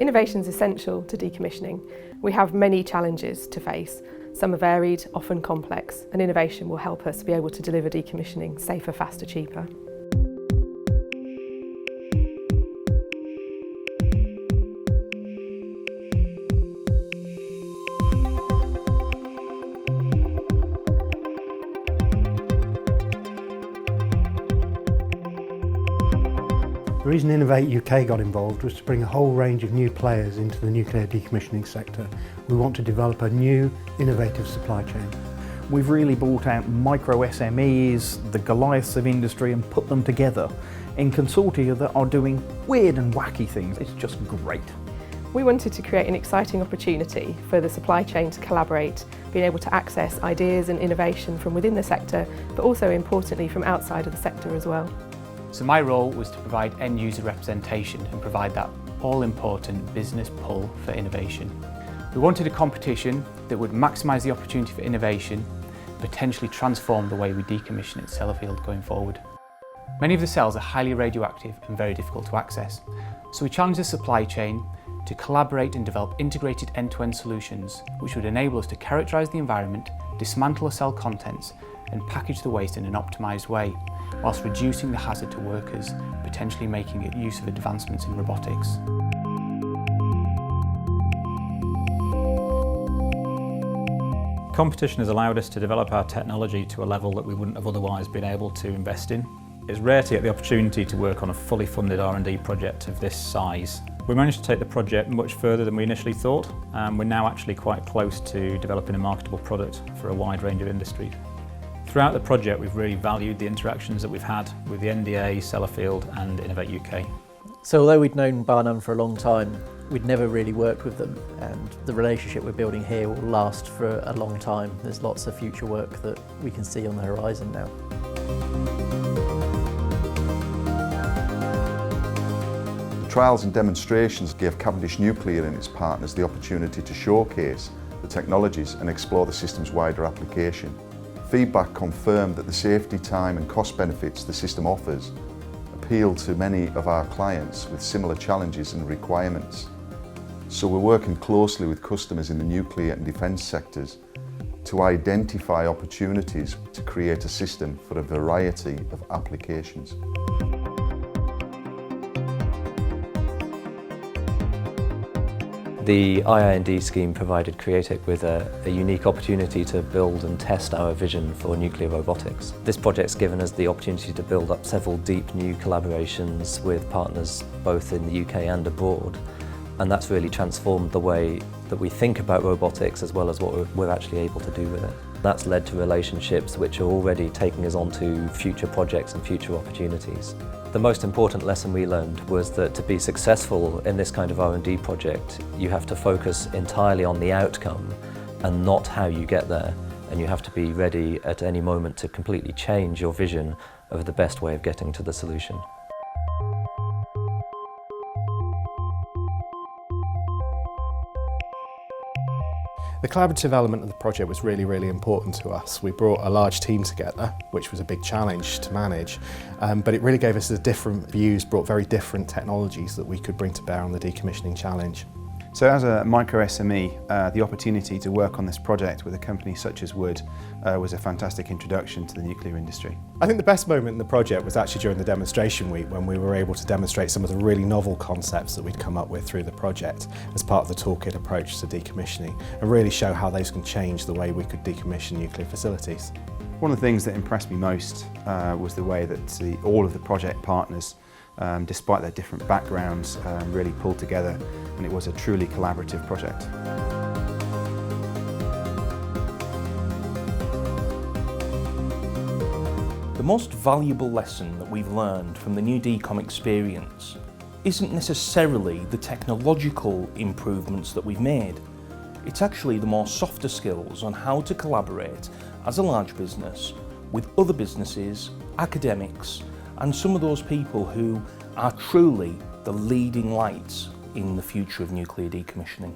Innovation is essential to decommissioning. We have many challenges to face. Some are varied, often complex, and innovation will help us be able to deliver decommissioning safer, faster, cheaper. The reason Innovate UK got involved was to bring a whole range of new players into the nuclear decommissioning sector. We want to develop a new, innovative supply chain. We've really brought out micro SMEs, the Goliaths of industry, and put them together in consortia that are doing weird and wacky things. It's just great. We wanted to create an exciting opportunity for the supply chain to collaborate, being able to access ideas and innovation from within the sector, but also importantly from outside of the sector as well. So my role was to provide end user representation and provide that all-important business pull for innovation. We wanted a competition that would maximise the opportunity for innovation, potentially transform the way we decommission at Sellafield going forward. Many of the cells are highly radioactive and very difficult to access, so we challenged the supply chain to collaborate and develop integrated end-to-end solutions which would enable us to characterise the environment, dismantle the cell contents and package the waste in an optimised way, whilst reducing the hazard to workers, potentially making it use of advancements in robotics. Competition has allowed us to develop our technology to a level that we wouldn't have otherwise been able to invest in. It's rare to get the opportunity to work on a fully funded R&D project of this size. We managed to take the project much further than we initially thought, and we're now actually quite close to developing a marketable product for a wide range of industries. Throughout the project, we've really valued the interactions that we've had with the NDA, Sellafield and Innovate UK. So although we'd known Barnum for a long time, we'd never really worked with them, and the relationship we're building here will last for a long time. There's lots of future work that we can see on the horizon now. The trials and demonstrations gave Cavendish Nuclear and its partners the opportunity to showcase the technologies and explore the system's wider application. Feedback confirmed that the safety, time and cost benefits the system offers appeal to many of our clients with similar challenges and requirements. So we're working closely with customers in the nuclear and defence sectors to identify opportunities to create a system for a variety of applications. The IIND scheme provided Createc with a unique opportunity to build and test our vision for nuclear robotics. This project's given us the opportunity to build up several deep new collaborations with partners both in the UK and abroad, and that's really transformed the way that we think about robotics as well as what we're actually able to do with it. That's led to relationships which are already taking us on to future projects and future opportunities. The most important lesson we learned was that to be successful in this kind of R&D project, you have to focus entirely on the outcome and not how you get there. And you have to be ready at any moment to completely change your vision of the best way of getting to the solution. The collaborative element of the project was really important to us. We brought a large team together, which was a big challenge to manage, but it really gave us the different views, brought very different technologies that we could bring to bear on the decommissioning challenge. So as a micro SME, the opportunity to work on this project with a company such as Wood was a fantastic introduction to the nuclear industry. I think the best moment in the project was actually during the demonstration week when we were able to demonstrate some of the really novel concepts that we'd come up with through the project as part of the toolkit approach to decommissioning and really show how those can change the way we could decommission nuclear facilities. One of the things that impressed me most was the way that all of the project partners, despite their different backgrounds, really pulled together, and it was a truly collaborative project. The most valuable lesson that we've learned from the new DECOM experience isn't necessarily the technological improvements that we've made. It's actually the more softer skills on how to collaborate as a large business with other businesses, academics, and some of those people who are truly the leading lights in the future of nuclear decommissioning.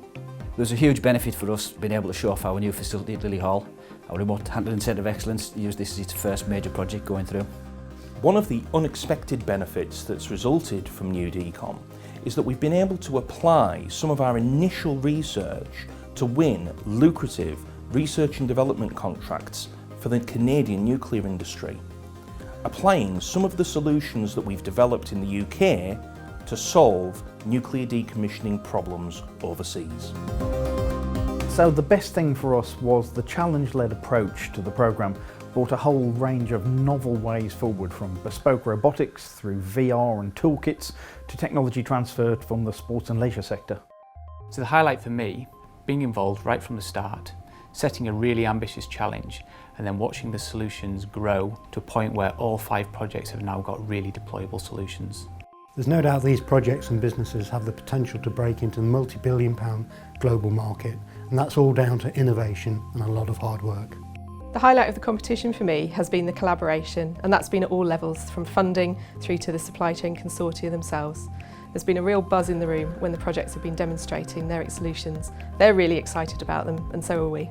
There's a huge benefit for us being able to show off our new facility at Lily Hall. Our remote handling centre of excellence used this as its first major project going through. One of the unexpected benefits that's resulted from new DECOM is that we've been able to apply some of our initial research to win lucrative research and development contracts for the Canadian nuclear industry, applying some of the solutions that we've developed in the UK to solve nuclear decommissioning problems overseas. So the best thing for us was the challenge-led approach to the programme brought a whole range of novel ways forward, from bespoke robotics through VR and toolkits to technology transferred from the sports and leisure sector. So the highlight for me, being involved right from the start, setting a really ambitious challenge and then watching the solutions grow to a point where all 5 projects have now got really deployable solutions. There's no doubt these projects and businesses have the potential to break into the multi-billion-pound global market, and that's all down to innovation and a lot of hard work. The highlight of the competition for me has been the collaboration, and that's been at all levels, from funding through to the supply chain consortia themselves. There's been a real buzz in the room when the projects have been demonstrating their solutions. They're really excited about them, and so are we.